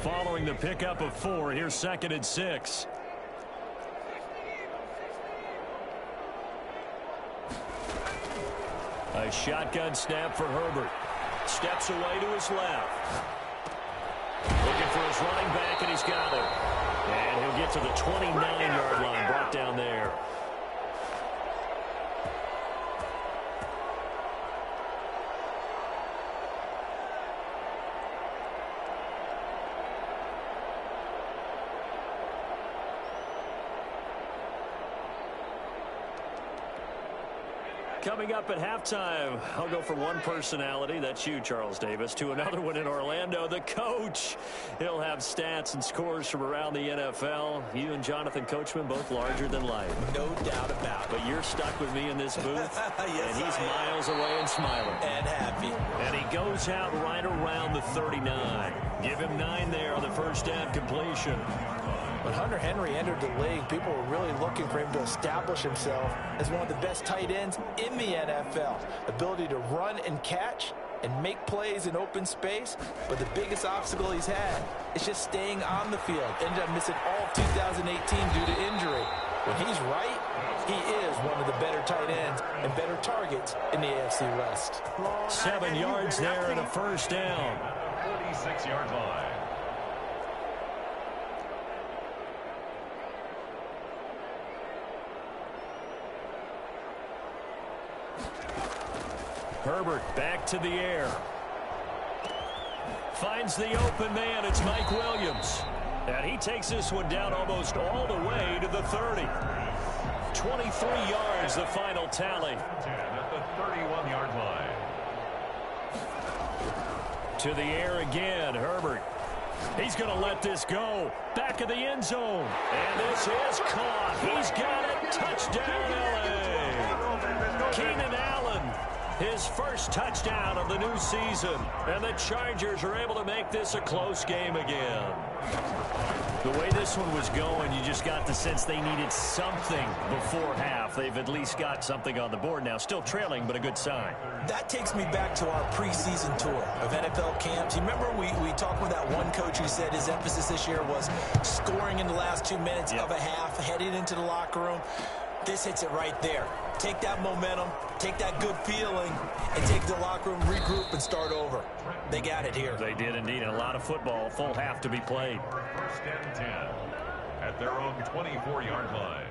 following the pickup of 4. Here's 2nd and 6. A shotgun snap for Herbert. Steps away to his left. Looking for his running back, and he's got it. And he'll get to the 29-yard line, brought down there. Coming up at halftime, I'll go from one personality, that's you, Charles Davis, to another one in Orlando, the coach. He'll have stats and scores from around the NFL. You and Jonathan Coachman, both larger than life. No doubt about it. But you're stuck with me in this booth, yes, and he's miles away and smiling. And happy. And he goes out right around the 39. Give him 9 there on the first down completion. When Hunter Henry entered the league, people were really looking for him to establish himself as one of the best tight ends in the NFL. Ability to run and catch and make plays in open space. But the biggest obstacle he's had is just staying on the field. Ended up missing all of 2018 due to injury. When he's right, he is one of the better tight ends and better targets in the AFC West. 7 yards there and a first down. 46-yard line. Herbert back to the air. Finds the open man. It's Mike Williams. And he takes this one down almost all the way to the 30. 23 yards, the final tally. 10 at the 31-yard line. To the air again, Herbert. He's going to let this go. Back of the end zone. And this is caught. He's got it. Touchdown, L.A. Keenan Allen. His first touchdown of the new season. And the Chargers are able to make this a close game again. The way this one was going, you just got the sense they needed something before half. They've at least got something on the board now. Still trailing, but a good sign. That takes me back to our preseason tour of NFL camps. You remember we talked with that one coach who said his emphasis this year was scoring in the last 2 minutes of a half, heading into the locker room. This hits it right there. Take that momentum, take that good feeling, and take the locker room, regroup, and start over. They got it here. They did indeed. And a lot of football, full half to be played. First and 10 at their own 24-yard line.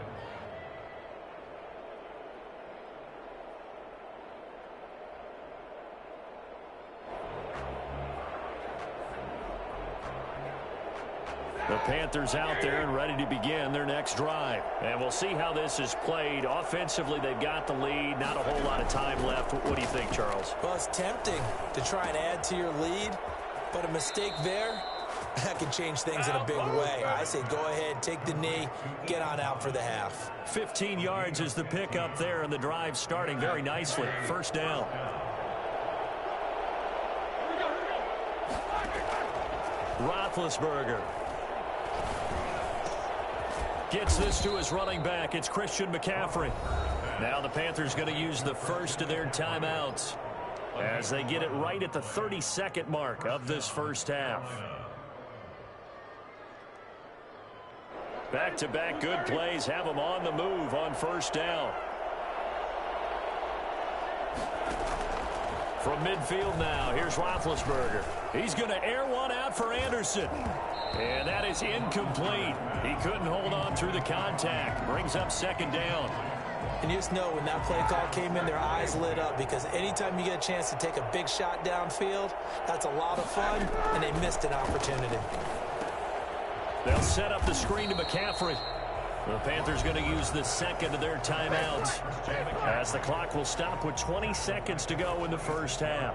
The Panthers out there and ready to begin their next drive. And we'll see how this is played. Offensively, they've got the lead. Not a whole lot of time left. What do you think, Charles? Well, it's tempting to try and add to your lead, but a mistake there, that can change things in a big way. I say go ahead, take the knee, get on out for the half. 15 yards is the pickup there, and the drive starting very nicely. First down. Roethlisberger gets this to his running back. It's Christian McCaffrey. Now the Panthers going to use the first of their timeouts as they get it right at the 32nd mark of this first half. Back-to-back good plays have them on the move on first down. From midfield now, here's Roethlisberger. He's going to air one out for Anderson. And that is incomplete. He couldn't hold on through the contact. Brings up second down. And you just know when that play call came in, their eyes lit up, because anytime you get a chance to take a big shot downfield, that's a lot of fun, and they missed an opportunity. They'll set up the screen to McCaffrey. The Panthers going to use the second of their timeouts as the clock will stop with 20 seconds to go in the first half.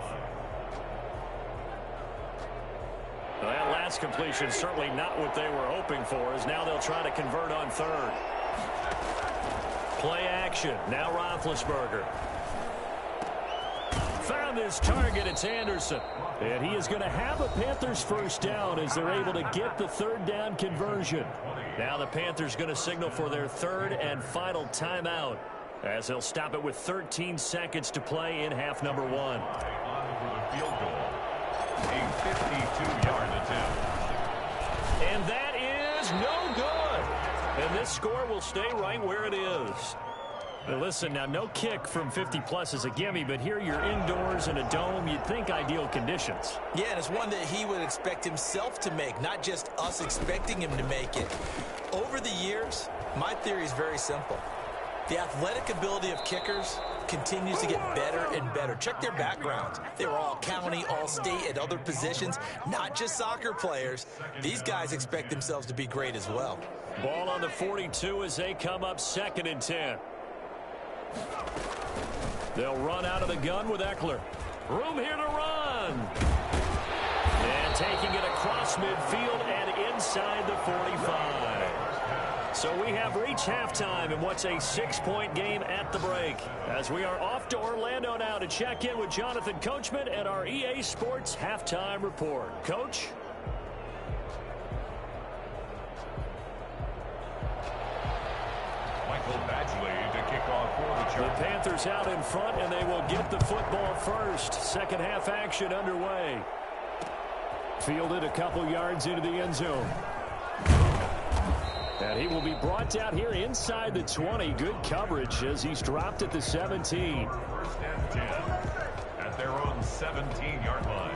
Well, that last completion certainly not what they were hoping for, as now they'll try to convert on third. Play action. Now Roethlisberger. Found his target. It's Anderson. And he is going to have a Panthers first down as they're able to get the third down conversion. Now the Panthers going to signal for their third and final timeout as they'll stop it with 13 seconds to play in half number one. On for the field goal. A 52-yard attempt. And that is no good. And this score will stay right where it is. Now listen, now no kick from 50-plus is a gimme, but here you're indoors in a dome. You'd think ideal conditions. Yeah, and it's one that he would expect himself to make, not just us expecting him to make it. Over the years, my theory is very simple. The athletic ability of kickers continues to get better and better. Check their backgrounds. They were all county, all state, at other positions, not just soccer players. These guys expect themselves to be great as well. Ball on the 42 as they come up 2nd and 10. They'll run out of the gun with Eckler. Room here to run. And taking it across midfield and inside the 45. So we have reached halftime in what's a 6-point game at the break. As we are off to Orlando now to check in with Jonathan Coachman and our EA Sports Halftime Report. Coach? Michael Badgley to kick off for the Chargers. The Panthers out in front, and they will get the football first. Second half action underway. Fielded a couple yards into the end zone. And he will be brought down here inside the 20. Good coverage as he's dropped at the 17. 1st and 10 at their own 17-yard line.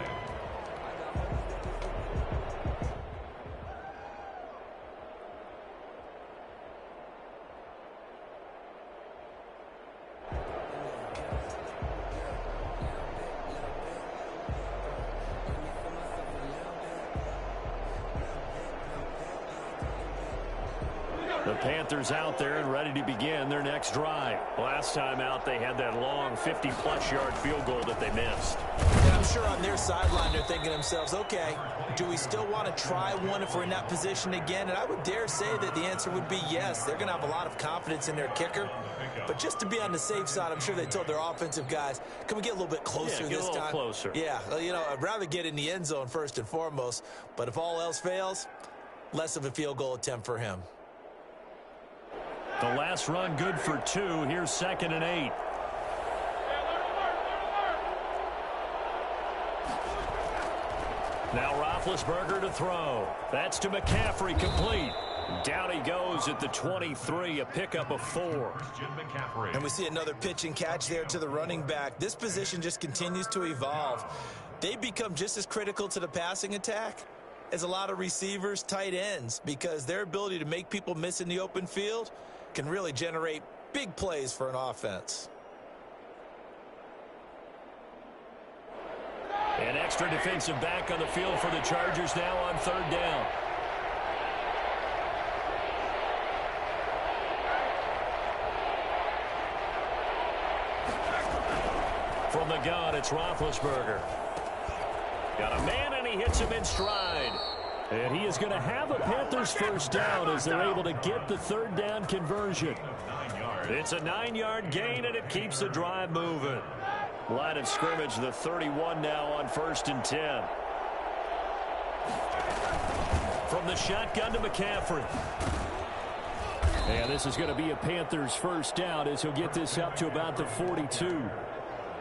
The Panthers out there and ready to begin their next drive. Last time out, they had that long 50-plus yard field goal that they missed. And I'm sure on their sideline they're thinking to themselves, okay, do we still want to try one if we're in that position again? And I would dare say that the answer would be yes. They're going to have a lot of confidence in their kicker. But just to be on the safe side, I'm sure they told their offensive guys, can we get a little bit closer this time? Get a little closer. Yeah, well, you know, I'd rather get in the end zone first and foremost. But if all else fails, less of a field goal attempt for him. The last run good for 2. Here's 2nd and 8. Now Roethlisberger to throw. That's to McCaffrey, complete. Down he goes at the 23, a pickup of 4. And we see another pitch and catch there to the running back. This position just continues to evolve. They become just as critical to the passing attack as a lot of receivers, tight ends, because their ability to make people miss in the open field can really generate big plays for an offense. An extra defensive back on the field for the Chargers now on 3rd down. From the gun, it's Roethlisberger. Got a man, and he hits him in stride. And he is going to have a Panthers first down as they're able to get the 3rd down conversion. It's a 9-yard gain, and it keeps the drive moving. Line of scrimmage, the 31 now on 1st and 10. From the shotgun to McCaffrey. And this is going to be a Panthers first down as he'll get this up to about the 42.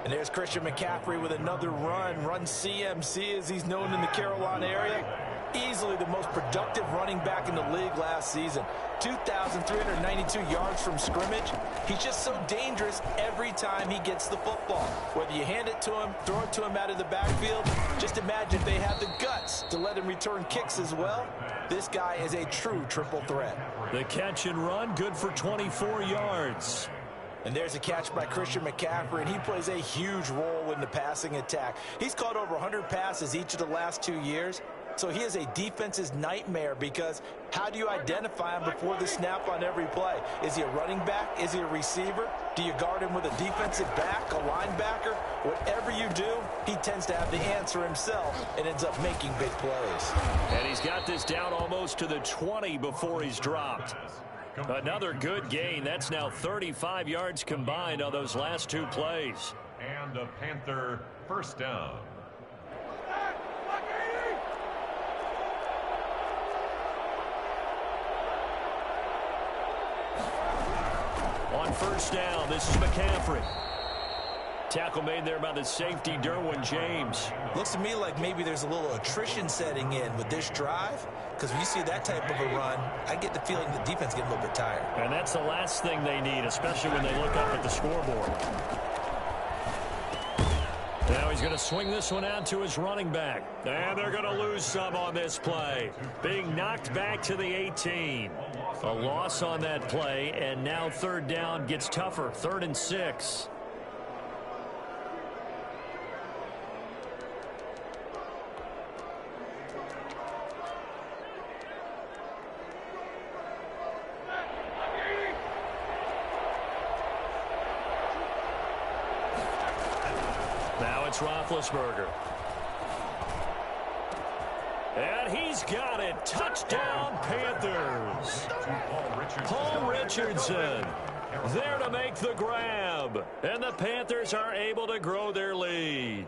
And there's Christian McCaffrey with another run CMC as he's known in the Carolina area. Easily the most productive running back in the league last season. 2,392 yards from scrimmage. He's just so dangerous every time he gets the football. Whether you hand it to him, throw it to him out of the backfield, just imagine if they have the guts to let him return kicks as well. This guy is a true triple threat. The catch and run, good for 24 yards. And there's a catch by Christian McCaffrey, and he plays a huge role in the passing attack. He's caught over 100 passes each of the last 2 years. So he is a defense's nightmare because how do you identify him before the snap on every play? Is he a running back? Is he a receiver? Do you guard him with a defensive back, a linebacker? Whatever you do, he tends to have the answer himself and ends up making big plays. And he's got this down almost to the 20 before he's dropped. Another good gain. That's now 35 yards combined on those last 2 plays. And a Panther first down. On first down, this is McCaffrey. Tackle made there by the safety, Derwin James. Looks to me like maybe there's a little attrition setting in with this drive, because when you see that type of a run, I get the feeling the defense getting a little bit tired. And that's the last thing they need, especially when they look up at the scoreboard. Now he's going to swing this one out to his running back. And they're going to lose some on this play. Being knocked back to the 18. A loss on that play, and now third down gets tougher. 3rd and 6. Now it's Roethlisberger. And he's got it. Touchdown, Panthers. Paul Richardson there to make the grab. And the Panthers are able to grow their lead.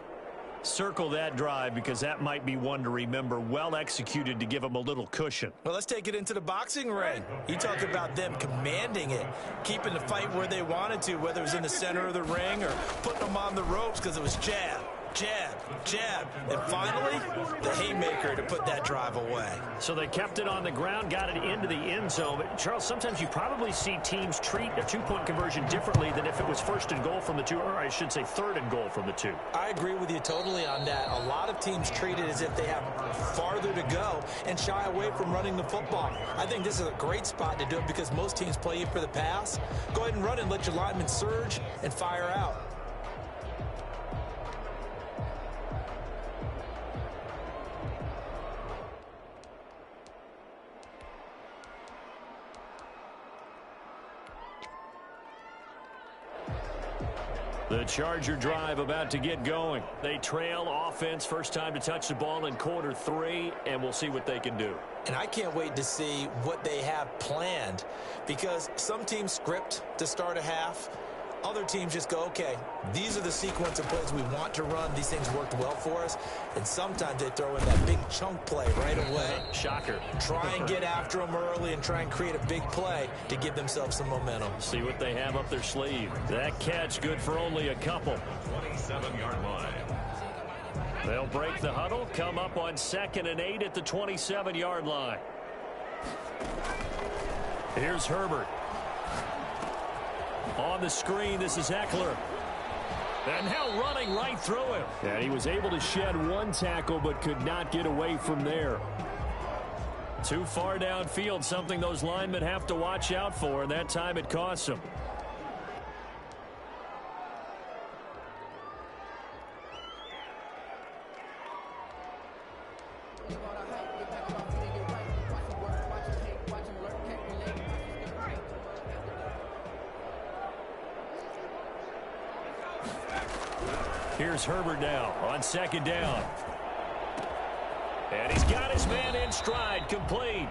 Circle that drive because that might be one to remember. Well executed to give them a little cushion. Well, let's take it into the boxing ring. You talk about them commanding it, keeping the fight where they wanted to, whether it was in the center of the ring or putting them on the ropes because it was jab, jab, jab. And finally, the haymaker to put that drive away. So they kept it on the ground, got it into the end zone. But Charles, sometimes you probably see teams treat a two-point conversion differently than if it was 1st and goal from the 2, or I should say 3rd and goal from the 2. I agree with you totally on that. A lot of teams treat it as if they have farther to go and shy away from running the football. I think this is a great spot to do it because most teams play you for the pass. Go ahead and run and let your linemen surge and fire out. The Charger drive about to get going. They trail offense, first time to touch the ball in quarter 3, and we'll see what they can do. And I can't wait to see what they have planned because some teams script to start a half. Other teams just go, okay, these are the sequence of plays we want to run. These things worked well for us. And sometimes they throw in that big chunk play right away. Shocker. Try and get after them early and try and create a big play to give themselves some momentum. See what they have up their sleeve. That catch good for only a couple. 27-yard line. They'll break the huddle, come up on 2nd and 8 at the 27-yard line. Here's Herbert. On the screen, this is Eckler. And now running right through him. And he was able to shed one tackle but could not get away from there. Too far downfield, something those linemen have to watch out for, and that time it costs them. Here's Herbert now on 2nd down. And he's got his man in stride, complete.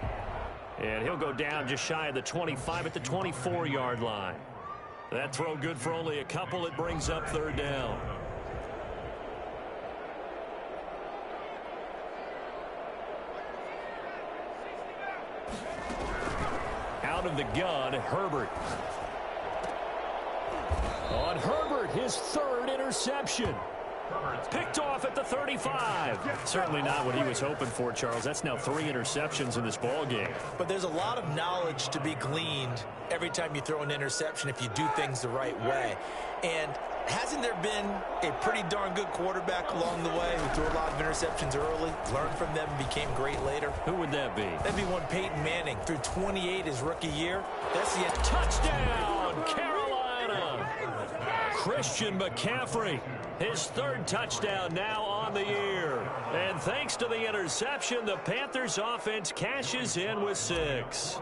And he'll go down just shy of the 25 at the 24-yard line. That throw good for only a couple. It brings up 3rd down. Out of the gun, Herbert. On Herbert, his 3rd interception. Picked off at the 35. Certainly not what he was hoping for, Charles. That's now 3 interceptions in this ball game. But there's a lot of knowledge to be gleaned every time you throw an interception if you do things the right way. And hasn't there been a pretty darn good quarterback along the way who threw a lot of interceptions early, learned from them, and became great later? Who would that be? That'd be one Peyton Manning. Threw 28 his rookie year. That's the touchdown, Carolina. Christian McCaffrey, his 3rd touchdown now on the year. And thanks to the interception, the Panthers offense cashes in with 6.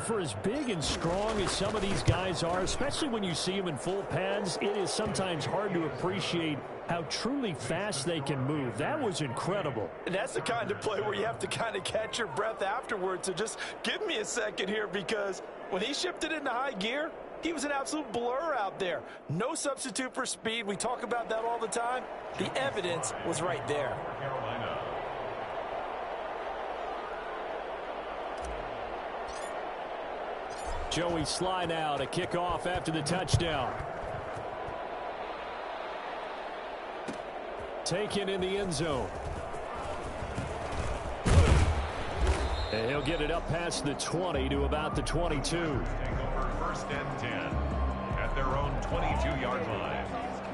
For as big and strong as some of these guys are, especially when you see them in full pads, it is sometimes hard to appreciate how truly fast they can move. That was incredible. And that's the kind of play where you have to kind of catch your breath afterwards. So just give me a second here, because when he shifted into high gear, he was an absolute blur out there. No substitute for speed. We talk about that all the time. The evidence was right there. Joey slide out, a kickoff after the touchdown. taken in the end zone. And he'll get it up past the 20 to about the 22. Take over first and 10 at their own 22-yard line.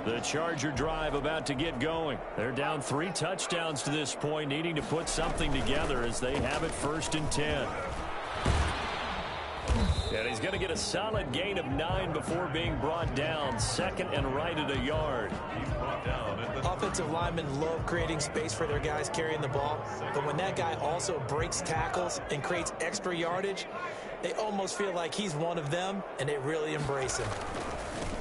The Charger drive about to get going. They're down 3 touchdowns to this point, needing to put something together as they have it first and 10. And he's going to get a solid gain of 9 before being brought down. Second and right at a yard. He's brought down at the Offensive linemen love creating space for their guys carrying the ball, but when that guy also breaks tackles and creates extra yardage, they almost feel like he's one of them, and they really embrace him.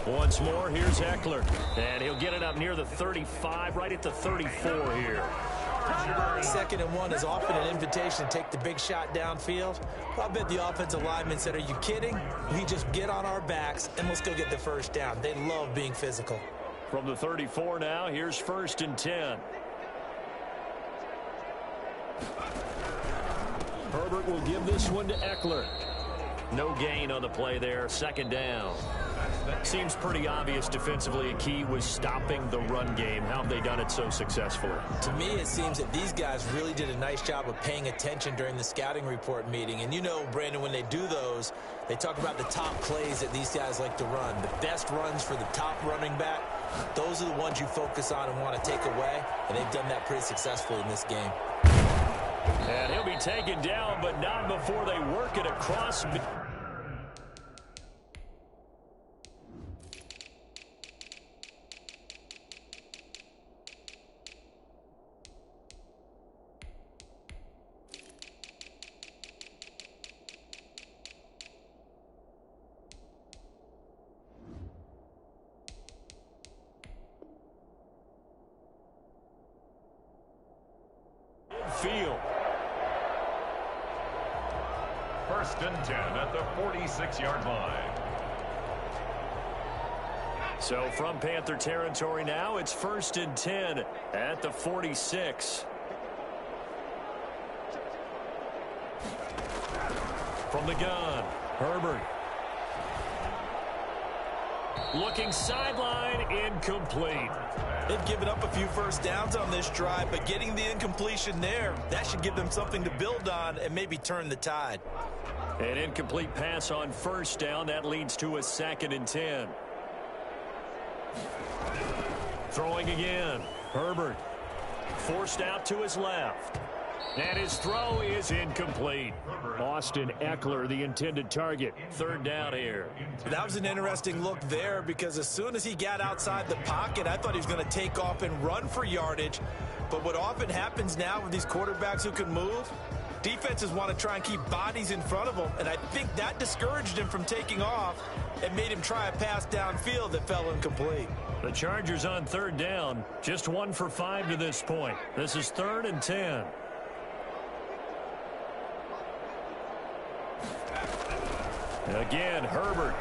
Once more, here's Eckler. And he'll get it up near the 35, right at the 34 here. Second and 1 is often an invitation to take the big shot downfield. I bet the offensive lineman said, are you kidding? We just get on our backs and let's go get the first down. They love being physical. From the 34 now, here's first and 10. Herbert will give this one to Eckler. No gain on the play there, second down. Seems pretty obvious defensively a key was stopping the run game. How have they done it so successfully? To me, it seems that these guys really did a nice job of paying attention during the scouting report meeting. And you know, Brandon, when they do those, they talk about the top plays that these guys like to run. The best runs for the top running back, those are the ones you focus on and want to take away. And they've done that pretty successfully in this game. And he'll be taken down, but not before they work it across. Field. first and 10 at the 46-yard line. So from Panther territory now, it's first and 10 at the 46. From the gun, Herbert. Looking sideline, incomplete. They've given up a few first downs on this drive, but getting the incompletion there, that should give them something to build on and maybe turn the tide. An incomplete pass on first down. That leads to a second and 10. Throwing again. Herbert forced out to his left. And his throw is incomplete. Austin Eckler, the intended target. Third down here. That was an interesting look there because as soon as he got outside the pocket, I thought he was going to take off and run for yardage. But what often happens now with these quarterbacks who can move, defenses want to try and keep bodies in front of them. And I think that discouraged him from taking off and made him try a pass downfield that fell incomplete. The Chargers on third down. Just 1 for 5 to this point. This is 3rd and 10. Again, Herbert.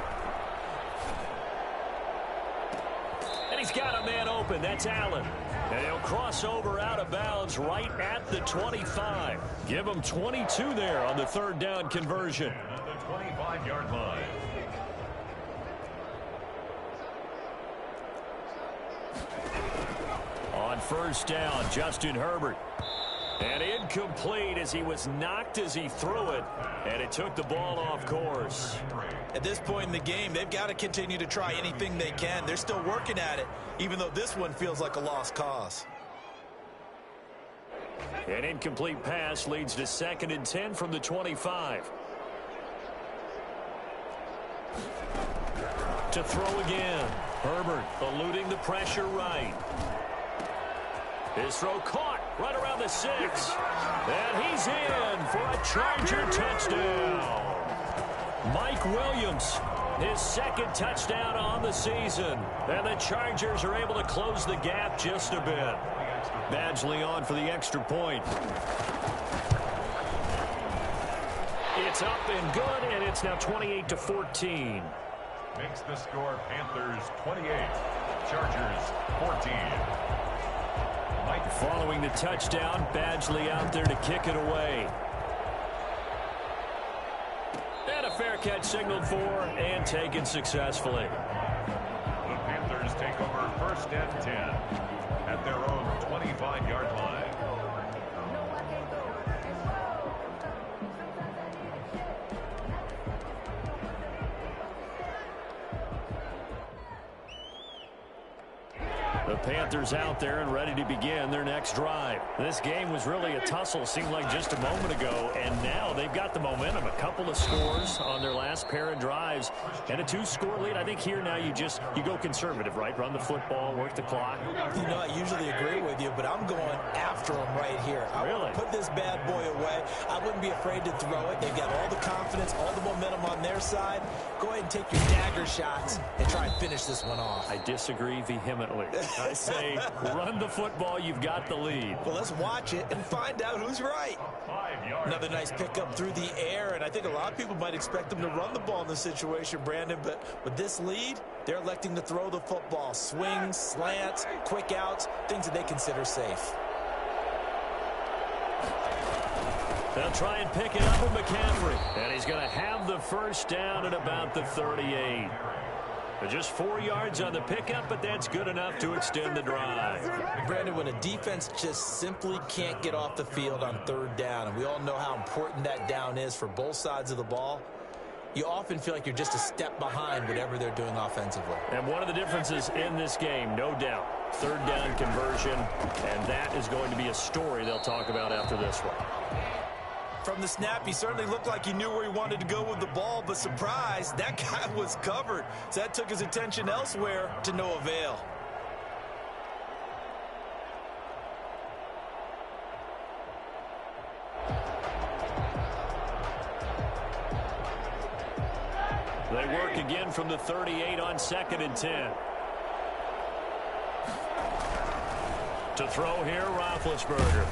And he's got a man open. That's Allen. And he'll cross over out of bounds right at the 25. Give him 22 there on the third down conversion. At the 25-yard line. On first down, Justin Herbert. And incomplete as he was knocked as he threw it. And it took the ball off course. At this point in the game, they've got to continue to try anything they can. They're still working at it, even though this one feels like a lost cause. An incomplete pass leads to 2nd and 10 from the 25. To throw again. Herbert eluding the pressure right. His throw caught right around the 6. And he's in for a Charger touchdown. Mike Williams, his 2nd touchdown on the season. And the Chargers are able to close the gap just a bit. Badgley on for the extra point. It's up and good, and it's now 28-14. Makes the score Panthers 28, Chargers 14. Following the touchdown, Badgley out there to kick it away. And a fair catch signaled for and taken successfully. The Panthers take over first and 10 at their own 25-yard line. The Panthers out there and ready to begin their next drive. This game was really a tussle, seemed like just a moment ago, and now they've got the momentum. A couple of scores on their last pair of drives and a 2-score lead. I think here now you go conservative, right? Run the football, work the clock. You know, I usually agree with you, but I'm going after them right here. I really? Put this bad boy away. I wouldn't be afraid to throw it. They've got all the confidence, all the momentum on their side. Go ahead and take your dagger shots and try and finish this one off. I disagree vehemently. I say run the football. You've got the lead. Well, let's watch it and find out who's right. Another nice pickup through the air, and I think a lot of people might expect them to run the ball in this situation, Brandon, but with this lead, they're electing to throw the football. Swings, slants, quick outs, things that they consider safe. They'll try and pick it up with McCaffrey, and he's going to have the first down at about the 38. Just 4 yards on the pickup, but that's good enough to extend the drive. Brandon, when a defense just simply can't get off the field on third down, and we all know how important that down is for both sides of the ball, you often feel like you're just a step behind whatever they're doing offensively. And one of the differences in this game, no doubt, third down conversion, and that is going to be a story they'll talk about after this one. From the snap, he certainly looked like he knew where he wanted to go with the ball, but surprise, that guy was covered. So that took his attention elsewhere to no avail. They work again from the 38 on 2nd and 10. To throw here, Roethlisberger.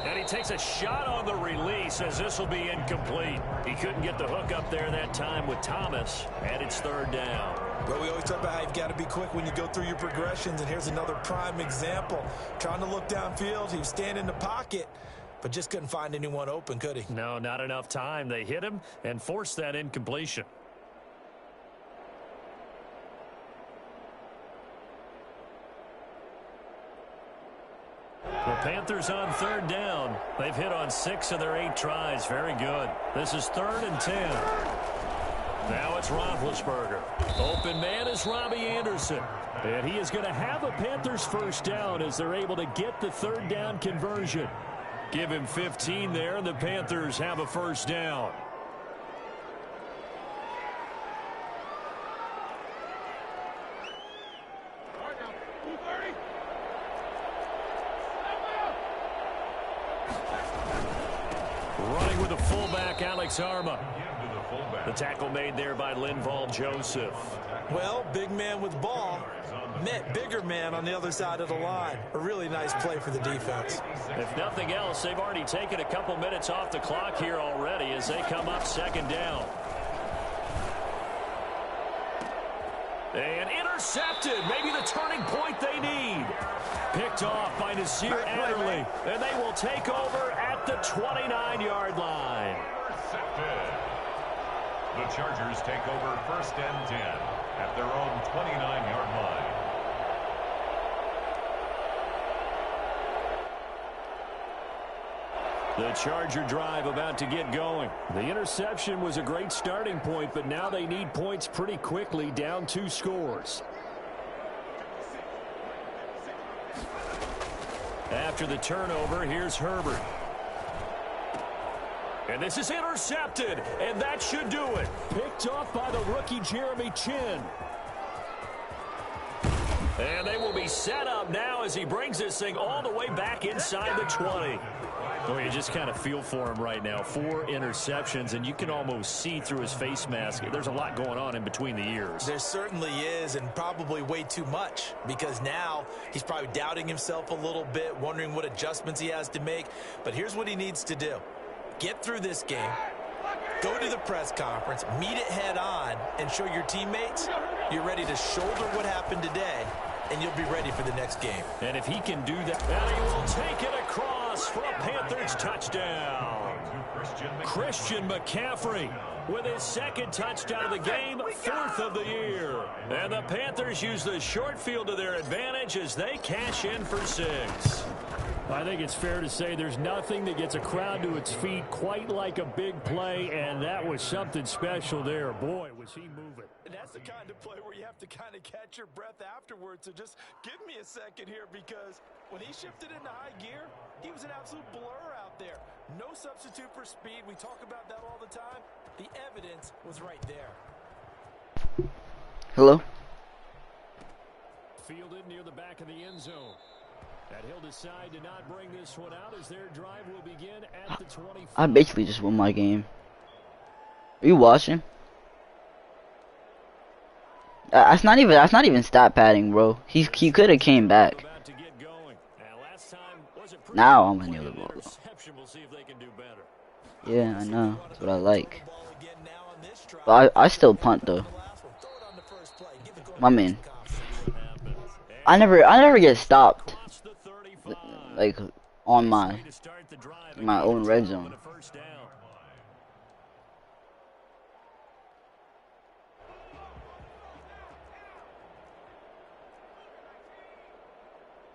And he takes a shot on the release as this will be incomplete. He couldn't get the hook up there that time with Thomas, and it's third down. Well, we always talk about how you've got to be quick when you go through your progressions, and here's another prime example. Trying to look downfield, he was standing in the pocket, but just couldn't find anyone open, could he? No, not enough time. They hit him and forced that incompletion. The Panthers on third down. They've hit on 6 of their 8 tries. Very good. This is 3rd and 10. Now it's Roethlisberger. Open man is Robbie Anderson. And he is going to have a Panthers first down as they're able to get the third down conversion. Give him 15 there, and the Panthers have a first down. Running with the fullback, Alex Arma. The tackle made there by Linval Joseph. Well, big man with ball met bigger man on the other side of the line. A really nice play for the defense. If nothing else, they've already taken a couple minutes off the clock here already as they come up 2nd down. And intercepted. Maybe the turning point they need. Picked off by Nasir Adderley. And they will take over at the 29-yard line. The Chargers take over 1st and 10 at their own 29-yard line. The Charger drive about to get going. The interception was a great starting point, but now they need points pretty quickly, down 2 scores. After the turnover, here's Herbert. And this is intercepted, and that should do it. Picked off by the rookie Jeremy Chin. And they will be set up now as he brings this thing all the way back inside the 20. Well, you just kind of feel for him right now. 4 interceptions, and you can almost see through his face mask. There's a lot going on in between the ears. There certainly is, and probably way too much, because now he's probably doubting himself a little bit, wondering what adjustments he has to make. But here's what he needs to do. Get through this game, go to the press conference, meet it head on, and show your teammates you're ready to shoulder what happened today, and you'll be ready for the next game. And if he can do that, and he will take it across for a Panthers touchdown. Christian McCaffrey. with his second touchdown of the game, 4th of the year. And the Panthers use the short field to their advantage as they cash in for 6. I think it's fair to say there's nothing that gets a crowd to its feet quite like a big play, and that was something special there. Boy, was he moving. And that's the kind of play where you have to kind of catch your breath afterwards. So just give me a second here, because when he shifted into high gear, he was an absolute blur out there. No substitute for speed. We talk about that all the time. The evidence was right there. Hello? Fielded near the back of the end zone. And he'll decide to not bring this one out as their drive will begin at the 25. I basically just won my game. Are you watching? That's not even stat padding, bro. He could have came back. Now I'm gonna kneel the ball. Yeah, I know. That's what I like. But I still punt though. My man. I never get stopped. Like on my own red zone.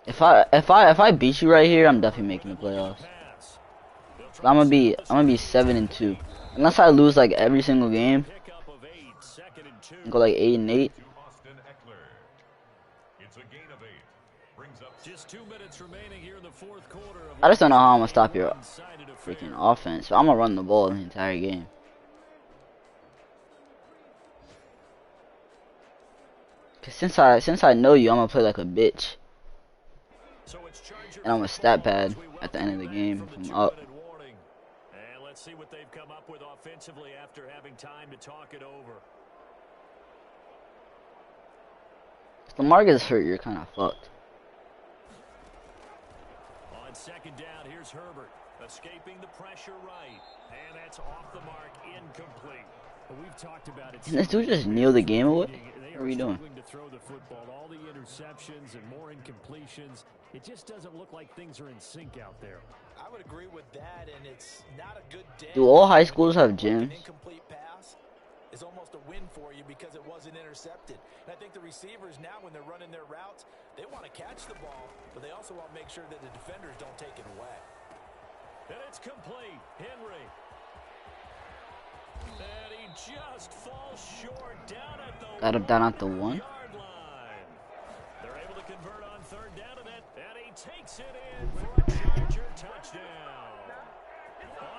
If I beat you right here, I'm definitely making the playoffs. I'm gonna be 7-2, unless I lose like every single game. Go like 8-8. I just don't know how I'm gonna stop your freaking offense. So I'm gonna run the ball the entire game. Cause since I know you, I'm gonna play like a bitch. And I'm a stat pad at the end of the game if I'm up. And let's see what they've come up with offensively after having time to talk it over. If Lamar gets hurt, you're kind of fucked. On second down, here's Herbert, escaping the pressure right. And that's off the mark, incomplete. We've talked about it. Can this dude just kneel the game away? What are we doing? To throw the football, all the interceptions and more incompletions. It just doesn't look like things are in sync out there. I would agree with that, and it's not a good day. Do all high schools have gyms? An incomplete pass is almost a win for you because it wasn't intercepted. And I think the receivers now, when they're running their routes, they want to catch the ball, but they also want to make sure that the defenders don't take it away. And it's complete. Henry. And he just falls short down at the Down at the 1. yard line. They're able to convert on third down of it, and he takes it in for a Charger touchdown.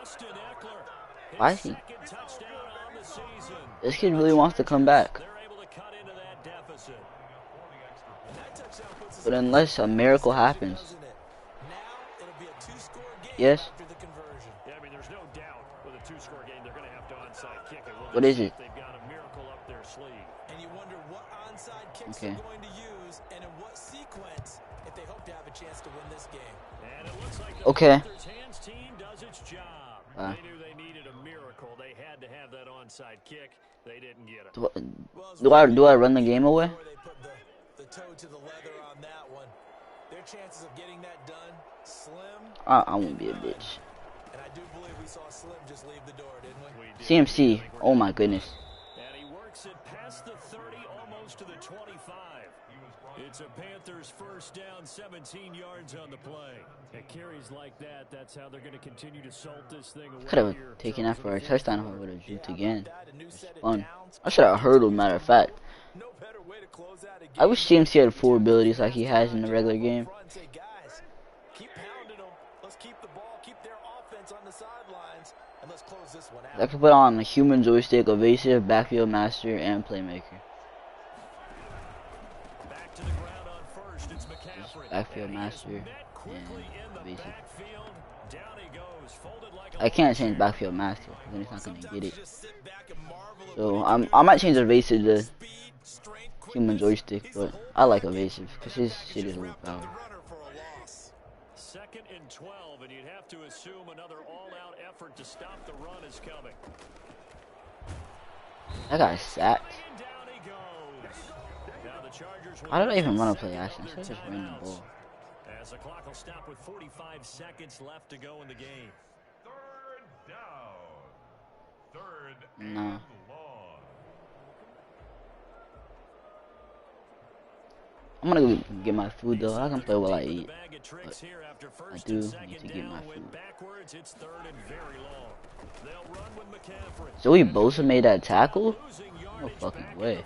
Austin Eckler, Why his is he? second touchdown on the season. This kid really wants to come back. They're able to cut into that deficit. And that touchdown puts us But unless a miracle happens. doesn't it? Now it'll be a two-score game Yes. after the conversion. Yeah, I mean, there's no doubt with a two-score game, they're going to have to onside kick it. We'll What just is see it? if they've got a miracle up their sleeve. And you wonder what onside kicks Okay. they're going to use and in what sequence if they hope to have a chance to win this game. And it looks like the Okay. Panthers' hands team does its job. They knew they needed a miracle. They had to have that onside kick. They didn't get it. Do I run the game away? Before they put the toe to the leather on that one. Their chances of getting that done, slim. I won't be a bitch. And I do believe we saw Slim just leave the door, didn't we? We did. CMC. Oh my goodness. And he works it past the 30, almost to the 25. It's a Panthers first down, 17 yards on the play. At carries like that, that's how they're going to continue to salt this thing away. Could have here. taken that for a touchdown if I would have juked again. A new set of Fun. downs. I should have hurdled, matter of fact. No better way to close out a game. I wish CMC had full abilities like he has in the regular game. Say, guys, keep pounding them. Let's keep the ball, keep their offense on the sidelines, and let's close this one out. I could put on a human joystick, evasive, backfield master, and playmaker. Back to the ground on first. It's McCaffrey. Backfield And he is master met quickly in the evasive. backfield. Down he goes, folded like a I can't change backfield master, then he's not gonna get it. So I might change evasive to human joystick, but I like evasive because his shit is overpowered. Second and 12, and you'd have to assume another all-out effort to stop the run is coming. That guy's sacked. And down he goes. Now the Chargers will How did I even use run a play several action? of I their just ran the timeouts. ball. As the clock will stop with 45 seconds left to go in the game. Third down. third and No. long. I'm gonna go get my food though. I can play while I eat. But I do need to get my food. Joey Bosa made that tackle? No fucking way.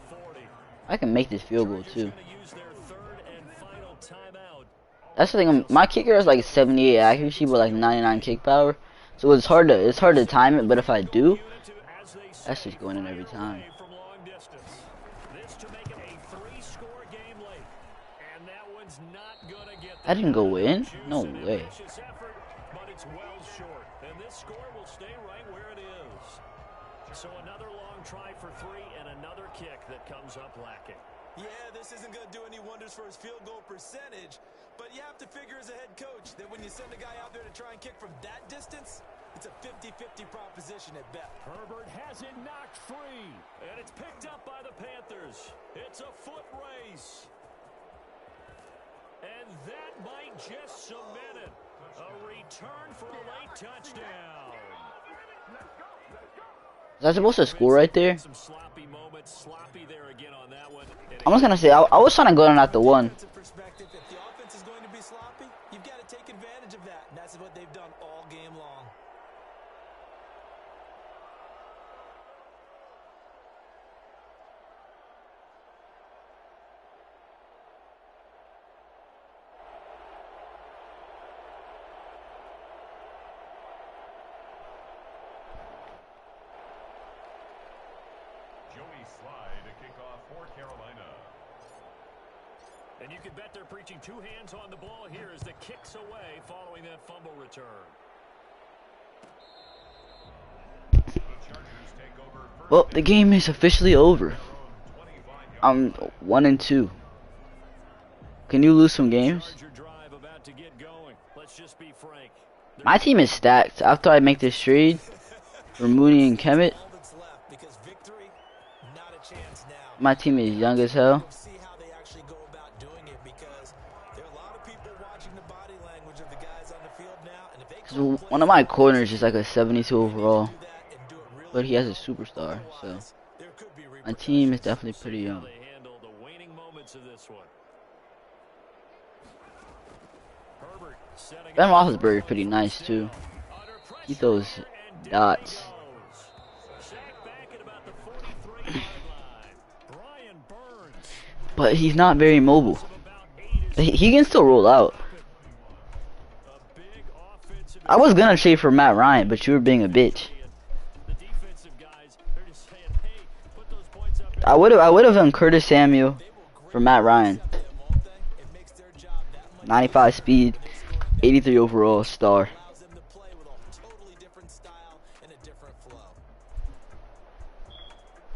I can make this field goal too. That's the thing. My kicker has like 78 accuracy, but like 99 kick power. So it's hard to time it. But if I do, that's just going in every time. I didn't go in. No way. So another long try for three and another kick that comes up lacking. Yeah, this isn't going to do any wonders for his field goal percentage, but you have to figure as a head coach that when you send a guy out there to try and kick from that distance, it's a 50-50 proposition at best. Herbert has it knocked free, and it's picked up by the Panthers. It's a foot race. And that might just cement it. A return for a late touchdown. Is that supposed to score right there? Some sloppy moments, sloppy there again on that one. I'm just gonna say I was trying to go in at the one. Perspective, if the offense is going to be sloppy, you've got to take advantage of that, and that's what they've done all game long. Joey Slye to kick off for Carolina. And you can bet they're preaching two hands on the ball here as the kick's away following that fumble return. The Chargers take over first. Well, the game is officially over. I'm 1-2. Can you lose some games? Charger drive about to get going. Let's just be frank. My team is stacked. After I make this trade for Mooney and Kemet, All that's left, because victory, not a chance now. my team is young as hell. See how they actually go about doing it, because there are a lot of people watching the body language of the guys on the field now, and if they So one of my corners is like a 72 overall, do that and do it really but he has a superstar. So there could be my team is definitely pretty young. They handle the waning moments of this one. Herbert setting Ben up Roethlisberger is pretty nice too. He throws dots. sack back at about the 43-yard line. Brian Burns But he's not very mobile. about 8 He can still roll out. a big offensive. I was gonna trade for Matt Ryan, but you were being a bitch. The defensive guys are just saying, hey, put those points up. I would have done Curtis Samuel for Matt Ryan. it makes their job that much 95 speed, 83 overall, star. allows them to play with a totally different style and a different flow.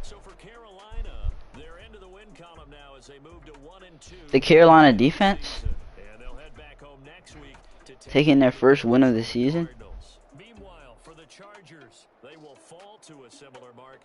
So for Carolina, they're into the win column now as they move to 1-2. The Carolina defense And they'll head back home next week to take taking their first win of the season. Cardinals. Meanwhile, for the Chargers, they will fall to a similar mark.